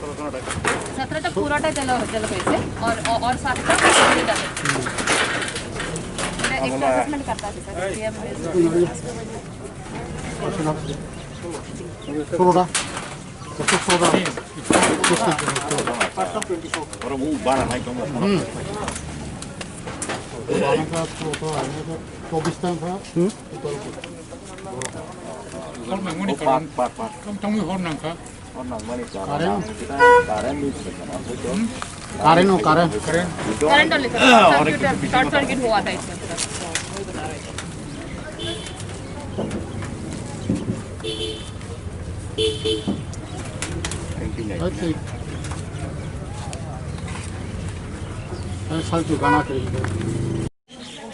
17টা পুরোটা জল হয়েছে और 7টা एक्स्ट्रा असेसमेंट करता है सर ষোলোটা करंट शॉर्ट सर्किट हुआ था इसमें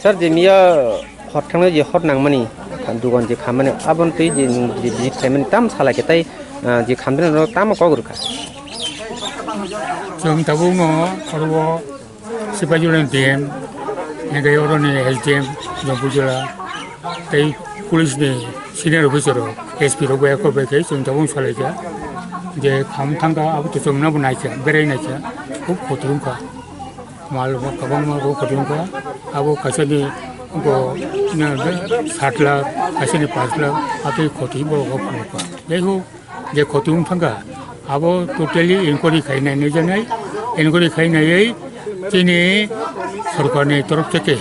सर जेनिया हट थांनो जे हट नांमानि दुगन जे खामानि आबन तै जे बिजि खामानि ताम सालाके ताई जे खामदों न ताम कगुरखा जों दाबो न आरो सिपाजुरन डेम नेगाय अरनि हेल्थ डेम जंबुजला तै पुलिसनि सिनियर अफिसार एसपि रो बाय को बाय जों दाबो सालायजा जे खाम थांगा आबो तो जोंना बनायचा बेरायनायचा खूब खतुमखा माल गोबां माल खतुमखा आबो कासेनि को 7 लाख कासेनि 5 लाख आते खति बरगो फुका बेखौ जे खतुम थांगा आबो टोटली इनक्वायरि खायनाय जानाय इनक्वायरि खायनायै दिनै सरकारनि तरफ থেকে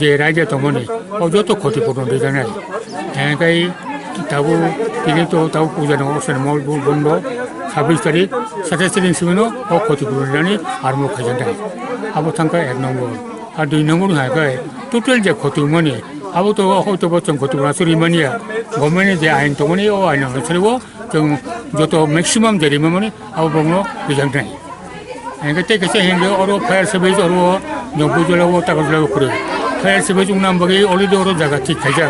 যে রাজ্য তমনে অযত ক্ষতিপূরণ জানায় একাই তাবো তিনি তো তাও পূজানো অবসর মল বন্ধ 26 তারিখ 27 তারিখ সিমেনো ও ক্ষতিপূরণ জানি আর মুখ খাজানায় আবো থাকা 1 নম্বর আর 2 নম্বর হাগায় টোটাল যে ক্ষতি মানে আবো তো হয়তো বচন ক্ষতিপূরণ সরিমানিয়া গভর্নমেন্ট যে আইন তমনে ও আইন অনুসারে जों যত मैक्सिमाम जरिमा माने आबो बंगलो बिजांनाय एंगते केसे हेंगे और फायर सर्विस और नबुजलाव तागजलाव करे फायर सर्विस उनाम बगे अलरेडी और जागा ठीक खाजा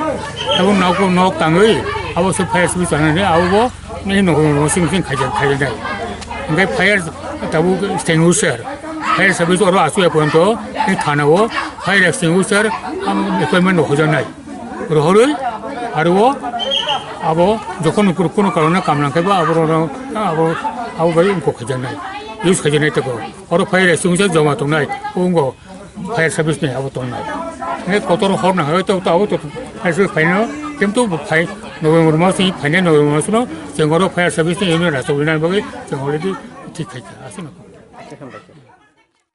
तब नावको नक ताङै आबो से फायर सर्विस जानानै आबो नै नगो सिंसिं खाजा खाजा एंगे फायर ताबो एक्सटिंग्विशर फायर सर्विस और आसु एपन्ट नै थानाव फायर एक्सटिंग्विशर इक्विपमेंट होजानाय रहरै आरो आबो যখন কোনো কারণে কামনাंखायबा आबो भाई उनको खजानाय यूज खजानाय तको और फायर एक्सटिंग्विशर जमा तंनाय उनको फायर सर्विस ने आबो तंनाय ने कतर हरना है तो आबो तो फायर सर्विस फाइनो किंतु फाइ नवेम्बर मास फाइने नवेम्बर मास नो जों फायर सर्विस ने यूनियन राष्ट्रबिनाय बगे जों अलरेडी ठीक खायखा आसे न